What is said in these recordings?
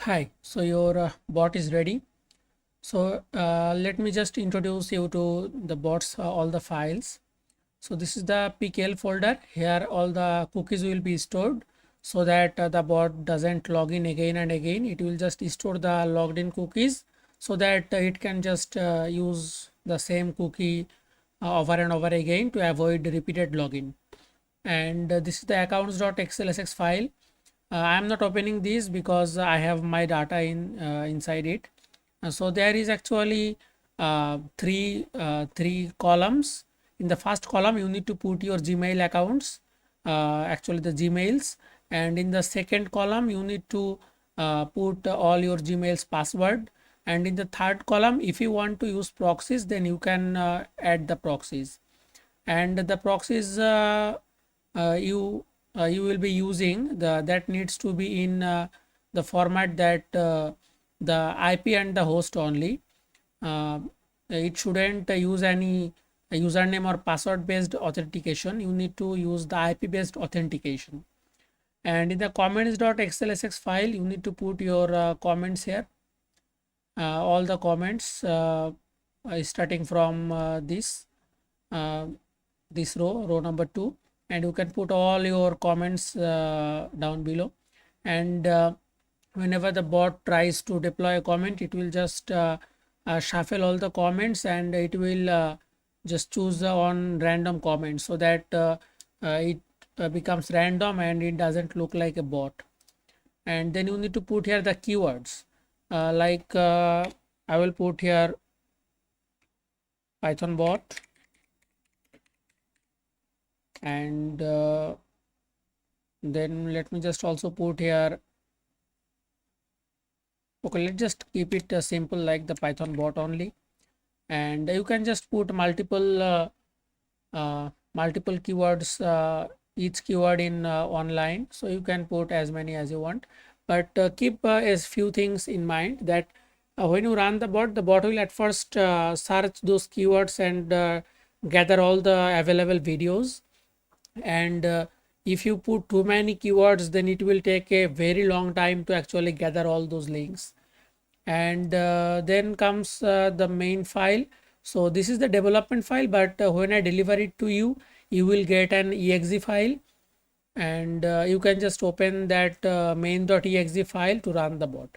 Hi, so your bot is ready. So let me just introduce you to the bots, all the files. So this is the PKL folder. Here all the cookies will be stored so that the bot doesn't log in again and again. It will just store the logged in cookies so that it can just use the same cookie over and over again to avoid repeated login. And this is the accounts.xlsx file. I am not opening this because I have my data inside it. So there is actually three columns. In the first column, you need to put your Gmail accounts, actually the Gmails, and in the second column, you need to put all your Gmail's password. And in the third column, if you want to use proxies, then you can add the proxies. And the proxies you will be using that needs to be in the format that the IP and the host only. It shouldn't use any username or password based authentication. You need to use the IP based authentication. And in the comments.xlsx file, you need to put your comments here. All the comments starting from this row number 2, and you can put all your comments down below. And whenever the bot tries to deploy a comment, it will just shuffle all the comments, and it will just choose on random comments so that it becomes random and it doesn't look like a bot. And then you need to put here the keywords, I will put here Python bot, and then let me just also put here, okay, let's just keep it simple like the Python bot only. And you can just put multiple keywords, each keyword in online, so you can put as many as you want, but keep as few things in mind that when you run the bot will at first search those keywords and gather all the available videos. And if you put too many keywords, then it will take a very long time to actually gather all those links. And then comes the main file. So this is the development file, but when I deliver it to you, you will get an exe file, and you can just open that main.exe file to run the bot.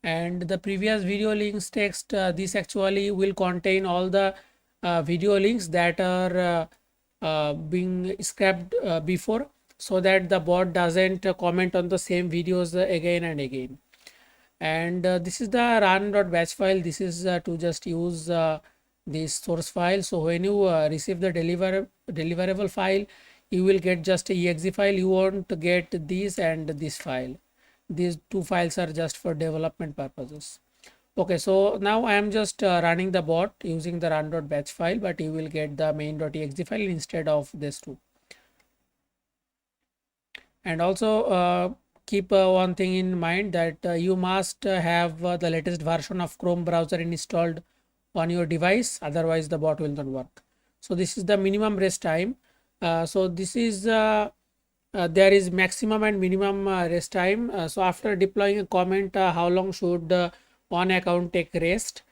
And the previous video links text, this actually will contain all the video links that are being scrapped before, so that the bot doesn't comment on the same videos again and again. And this is the run.batch file. This is to just use this source file. So when you receive the deliverable file, you will get just a exe file. You won't get this and this file. These two files are just for development purposes. Okay, so now I am just running the bot using the run.batch file, but you will get the main.exe file instead of this two. And also keep one thing in mind, that you must have the latest version of Chrome browser installed on your device, otherwise the bot will not work. So this is the minimum rest time. So this is there is maximum and minimum rest time. So after deploying a comment, how long should one account take rest?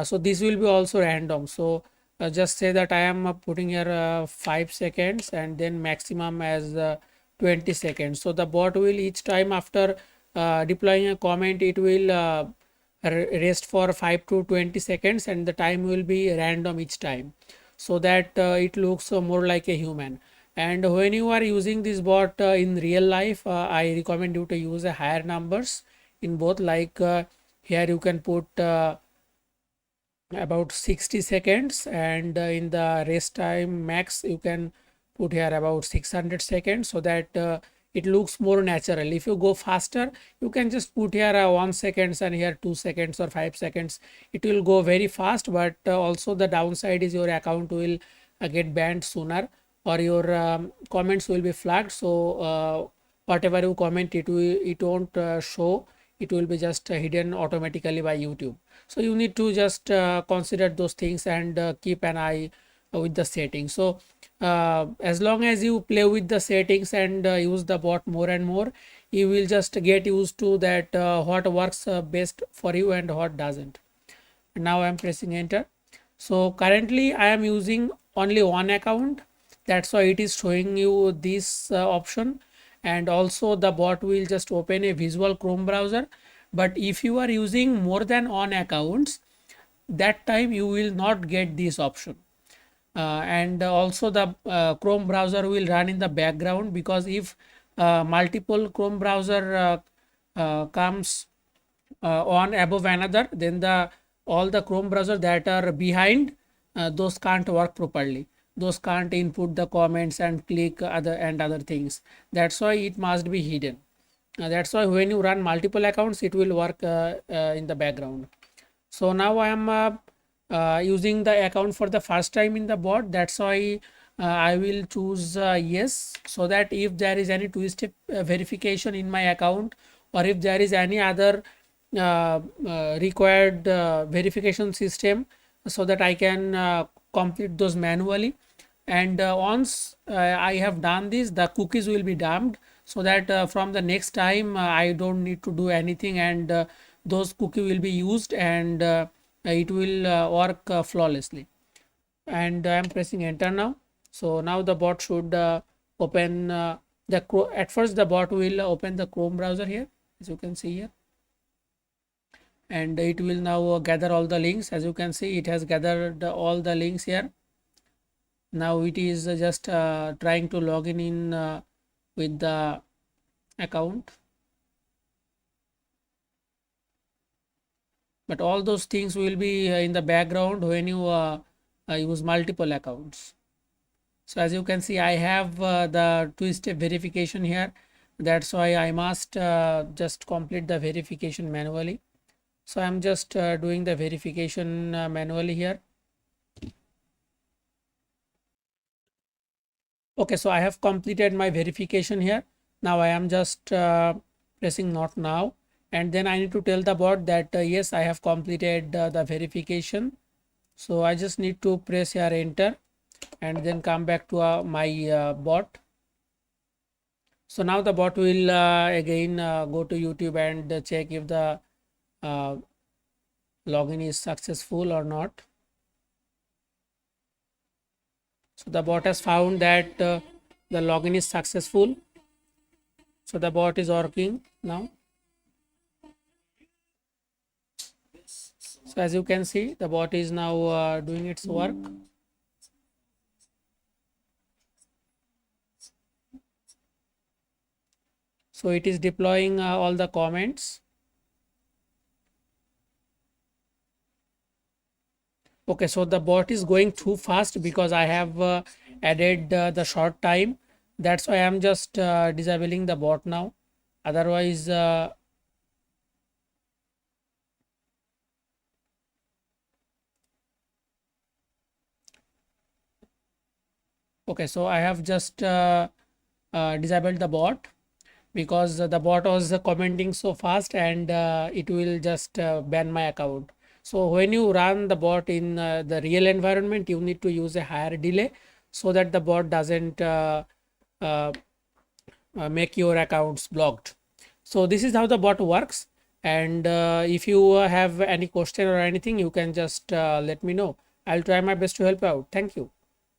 So this will be also random. So just say that I am putting here 5 seconds, and then maximum as 20 seconds. So the bot will each time after deploying a comment, it will rest for 5 to 20 seconds, and the time will be random each time, so that it looks more like a human. And when you are using this bot in real life, I recommend you to use a higher numbers in both, like here you can put about 60 seconds, and in the rest time max you can put here about 600 seconds, so that it looks more natural. If you go faster, you can just put here 1 seconds, and here 2 seconds or 5 seconds. It will go very fast, but also the downside is your account will get banned sooner, or your comments will be flagged. So whatever you comment, it won't show. It will be just hidden automatically by YouTube. So you need to just consider those things and keep an eye with the settings. So as long as you play with the settings and use the bot more and more, you will just get used to that what works best for you and what doesn't. Now I am pressing enter. So currently I am using only one account, that's why it is showing you this option. And also the bot will just open a visual Chrome browser. But if you are using more than one accounts, that time you will not get this option. And also the Chrome browser will run in the background, because if multiple Chrome browser comes one above another, then the all the Chrome browser that are behind, those can't work properly, those can't input the comments and click other things. That's why it must be hidden. That's why when you run multiple accounts, it will work in the background. So now I am using the account for the first time in the bot. That's why I will choose yes, so that if there is any two-step verification in my account, or if there is any other required verification system, so that I can complete those manually. And once I have done this, the cookies will be dumped, so that from the next time I don't need to do anything, and those cookie will be used, and it will work flawlessly. And I am pressing enter now. So now the bot should open at first the bot will open the Chrome browser here, as you can see here, and it will now gather all the links. As you can see, it has gathered all the links here. Now it is just trying to log in with the account, but all those things will be in the background when you use multiple accounts. So as you can see, I have the two-step verification here. That's why I must just complete the verification manually. So I'm just doing the verification manually here. Okay, so I have completed my verification here. Now I am just pressing not now, and then I need to tell the bot that yes, I have completed the verification. So I just need to press here enter, and then come back to my bot. So now the bot will again go to YouTube and check if the login is successful or not. So the bot has found that the login is successful. So the bot is working now. So as you can see, the bot is now doing its work. So it is deploying all the comments. Okay, so the bot is going too fast because I have added the short time. That's why I am just disabling the bot now. Otherwise, okay, so I have just disabled the bot, because the bot was commenting so fast, and it will just ban my account. So when you run the bot in the real environment, you need to use a higher delay, so that the bot doesn't make your accounts blocked. So this is how the bot works. And if you have any question or anything, you can just let me know. I'll try my best to help out. Thank you.